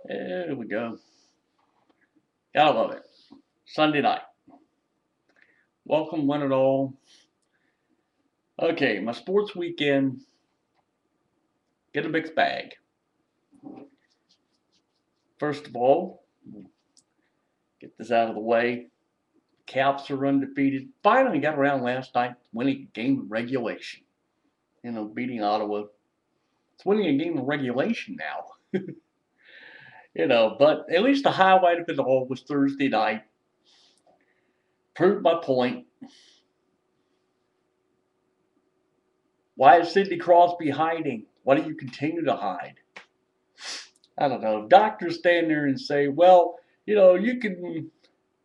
There we go. Gotta love it. Sunday night. Welcome, one and all. Okay, my sports weekend. Get a mixed bag. First of all, get this out of the way. Caps are undefeated. Finally got around last night winning a game of regulation. Beating Ottawa. It's winning a game of regulation now. But at least the highlight of it all was Thursday night. Proved my point. Why is Sidney Crosby hiding? Why do you continue to hide? I don't know. Doctors stand there and say, well, you can,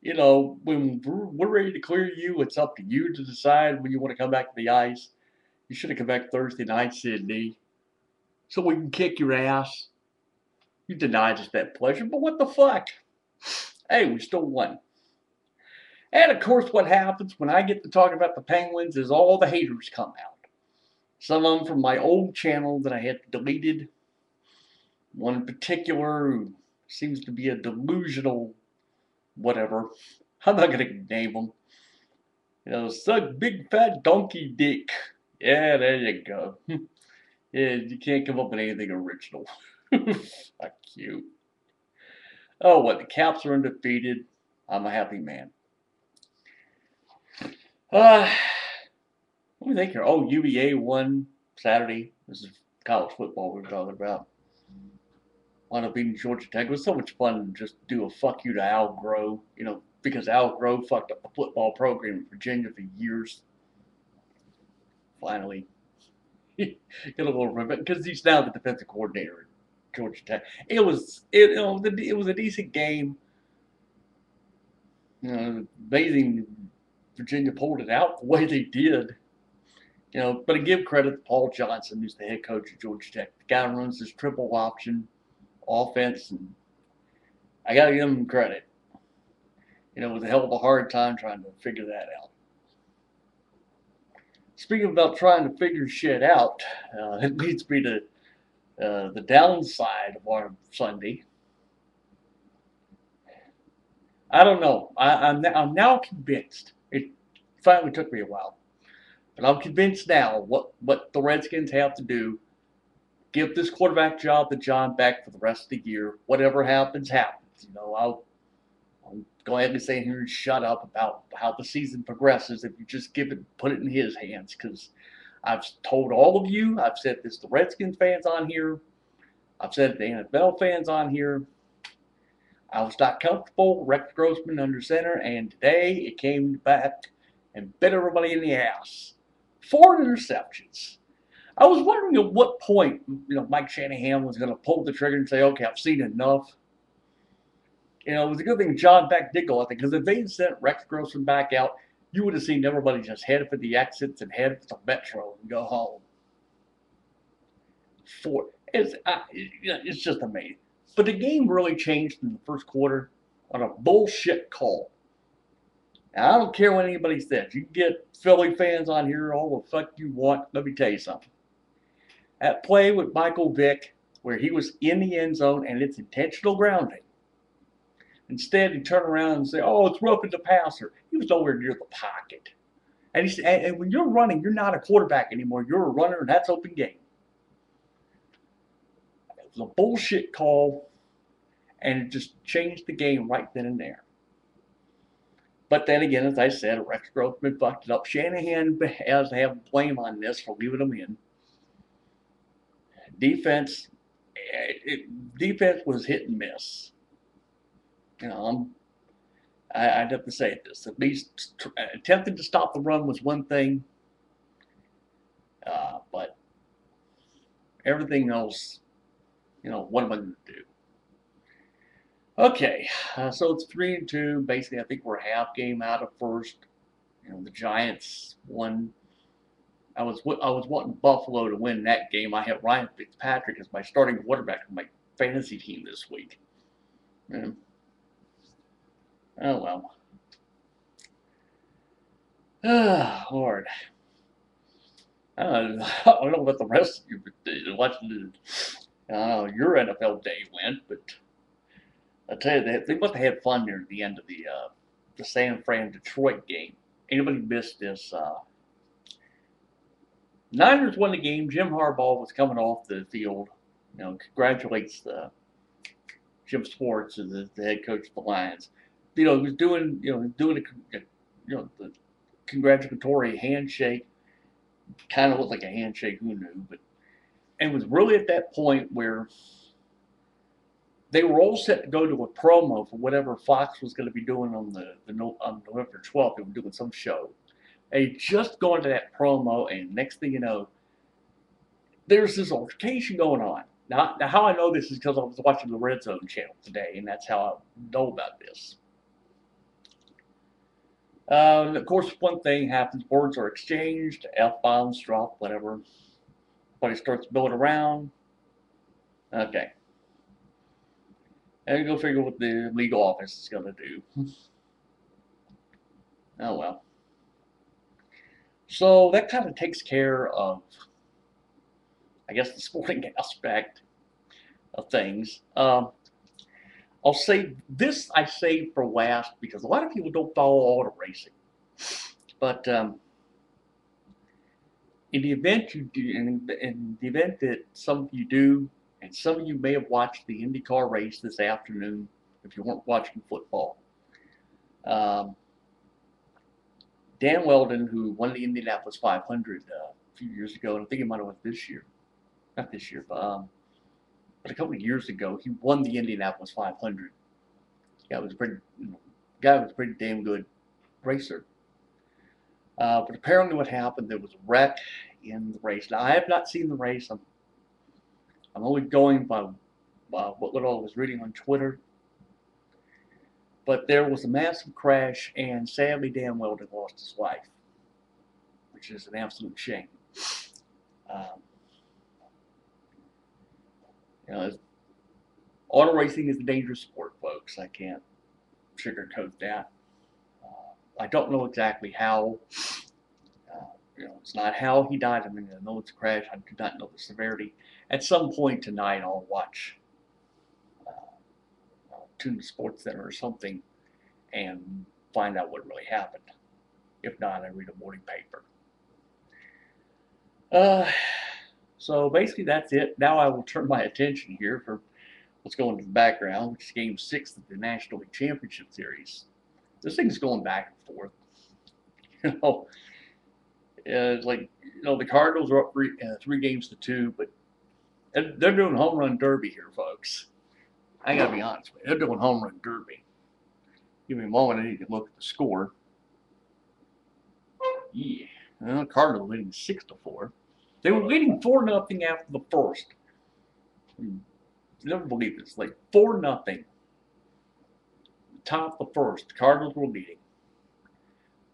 when we're ready to clear you, it's up to you to decide when you want to come back to the ice. You should have come back Thursday night, Sidney, so we can kick your ass. You denied us that pleasure, but what the fuck? Hey, we still won. And of course, what happens when I get to talk about the Penguins is all the haters come out. Some of them from my old channel that I had deleted. One in particular who seems to be a delusional whatever. I'm not going to name him. Suck big fat donkey dick. Yeah, there you go. Yeah, you can't come up with anything original. Fuck you. Oh, what? The Caps are undefeated. I'm a happy man. Let me think here. Oh, UVA won Saturday. This is college football we're talking about. Wound up beating Georgia Tech. It was so much fun to just do a fuck you to Al Groh, because Al Groh fucked up the football program in Virginia for years. Finally, get a little revenge because he's now the defensive coordinator at Georgia Tech. It was a decent game. Amazing Virginia pulled it out the way they did. But I give credit to Paul Johnson, who's the head coach of Georgia Tech. The guy runs this triple option offense, and I got to give him credit. It was a hell of a hard time trying to figure that out. Speaking about trying to figure shit out, it leads me to the downside of our Sunday. I don't know. I'm now convinced. It finally took me a while, but I'm convinced now what the Redskins have to do. Give this quarterback job to John Beck for the rest of the year. Whatever happens, happens. I'll go ahead and say here and shut up about how the season progresses if you just put it in his hands. Because I've told all of you, I've said this to Redskins fans on here, I've said it to NFL fans on here. I was not comfortable, Rex Grossman under center, and today it came back and bit everybody in the ass. 4 interceptions. I was wondering at what point, Mike Shanahan was going to pull the trigger and say, okay, I've seen enough. It was a good thing John Beck did go out there, because if they had sent Rex Grossman back out, you would have seen everybody just head for the exits and head for the metro and go home. It's just amazing. But the game really changed in the first quarter on a bullshit call. Now, I don't care what anybody says. You can get Philly fans on here all the fuck you want. Let me tell you something. That play with Michael Vick, where he was in the end zone and it's intentional grounding. Instead, he turned around and said, oh, it's roughing the passer. He was nowhere near the pocket. And when you're running, you're not a quarterback anymore. You're a runner, and that's open game. It was a bullshit call, and it just changed the game right then and there. But then again, as I said, Rex Grossman fucked it up. Shanahan has to have blame on this for leaving him in. Defense was hit and miss. I'd have to say this. At least attempting to stop the run was one thing, but everything else, what am I going to do? Okay, so it's 3-2. Basically, I think we're a half game out of first. The Giants won. I was wanting Buffalo to win that game. I had Ryan Fitzpatrick as my starting quarterback for my fantasy team this week. Oh well. Lord. I don't know what the rest of you watching your NFL day went, but I tell you, they must have had fun there at the end of the San Fran Detroit game. Anybody missed this? Niners won the game. Jim Harbaugh was coming off the field. Congratulates Jim Schwartz, the head coach of the Lions. He was doing the congratulatory handshake. Kind of looked like a handshake. Who knew? But and it was really at that point where they were all set to go to a promo for whatever Fox was going to be doing on on November 12th. They were doing some show. They just gone to that promo, and next thing you know, there's this altercation going on. Now how I know this is because I was watching the Red Zone channel today, and that's how I know about this. Of course, one thing happens: words are exchanged, F-bombs dropped, whatever. Everybody starts building around. Okay. And go figure what the legal office is going to do. Oh well. So that kind of takes care of, I guess, the sporting aspect of things. I'll say this: I saved for last because a lot of people don't follow auto racing. But in the event you do, in the event that some of you do, and some of you may have watched the IndyCar race this afternoon if you weren't watching football. Dan Weldon, who won the Indianapolis 500 a few years ago, and I think it might have won this year. Not this year, but a couple of years ago, he won the Indianapolis 500. Guy was a pretty damn good racer. But apparently what happened, there was a wreck in the race. Now, I have not seen the race. I'm only going by what little I was reading on Twitter. But there was a massive crash, and sadly, Dan Weldon lost his life, which is an absolute shame. Auto racing is a dangerous sport, folks. I can't sugarcoat that. I don't know exactly how. It's not how he died. I mean, I know it's a crash. I do not know the severity. At some point tonight, I'll watch tune to Sports Center or something and find out what really happened. If not, I read a morning paper. So basically that's it. Now I will turn my attention here for what's going in the background, which is Game 6 of the National League Championship Series. This thing's going back and forth. It's like, the Cardinals are up 3-2, but they're doing home run derby here, folks. I gotta be honest with you. They're doing home run derby. Give me a moment. I need to look at the score. Yeah, well, Cardinals leading 6-4. They were leading 4-0 after the first. Never believe this. Like 4-0. Top of the first. The Cardinals were leading.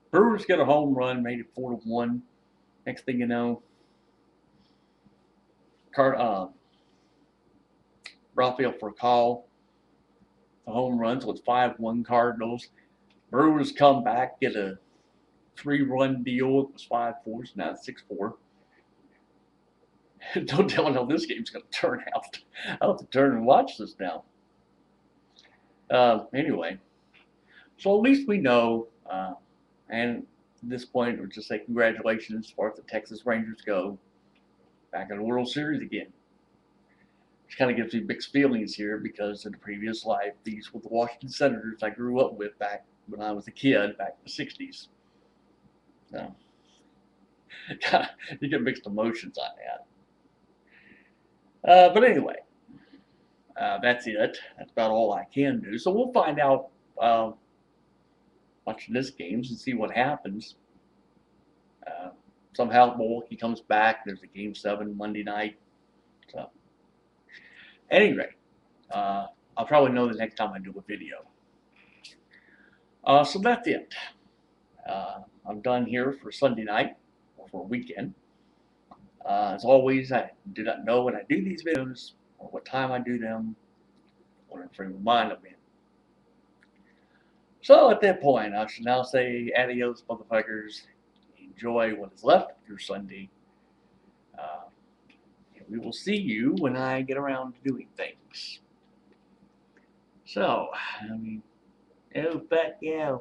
Brewers get a home run, made it 4-1. Next thing you know, Rafael Furcal, the home run, so it's 5-1 Cardinals. Brewers come back, get a 3-run deal. It was 5-4, so now it's 6-4. Don't tell me how this game's going to turn out. I'll have to turn and watch this now. Anyway, so at least we know, and at this point, we'll just say congratulations as far as the Texas Rangers go. Back in the World Series again. Which kind of gives me mixed feelings here because in the previous life, these were the Washington Senators I grew up with back when I was a kid, back in the 60s. So, you get mixed emotions on that. But anyway, that's it. That's about all I can do. So we'll find out watching this games and see what happens. Somehow Milwaukee comes back. There's a Game 7 Monday night. So, at any rate, I'll probably know the next time I do a video. So that's it. I'm done here for Sunday night or for a weekend. As always, I do not know when I do these videos or what time I do them or what frame of mind I'm in. So at that point, I should now say adios, motherfuckers. Enjoy what is left of your Sunday. And we will see you when I get around to doing things. So, I mean, oh, but yeah,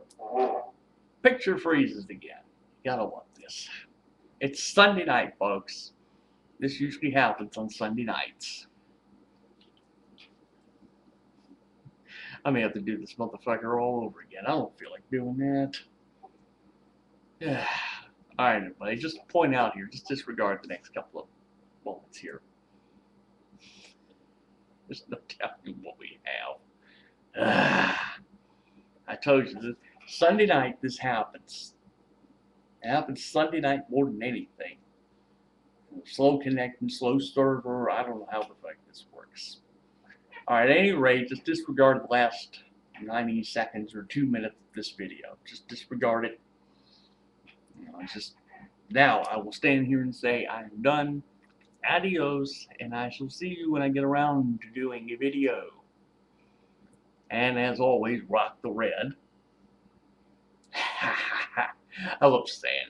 picture freezes again. You gotta love this. It's Sunday night, folks. This usually happens on Sunday nights. I may have to do this motherfucker all over again. I don't feel like doing that. Yeah. Alright, everybody, just to point out here, just disregard the next couple of moments here. There's no telling what we have. I told you, this Sunday night this happens. It happens Sunday night more than anything. Slow connecting, slow server, I don't know how the fuck this works. Alright, at any rate, just disregard the last 90 seconds or 2 minutes of this video. Just disregard it. It's just, now I will stand here and say I am done. Adios, and I shall see you when I get around to doing a video. And as always, rock the red. I love sand.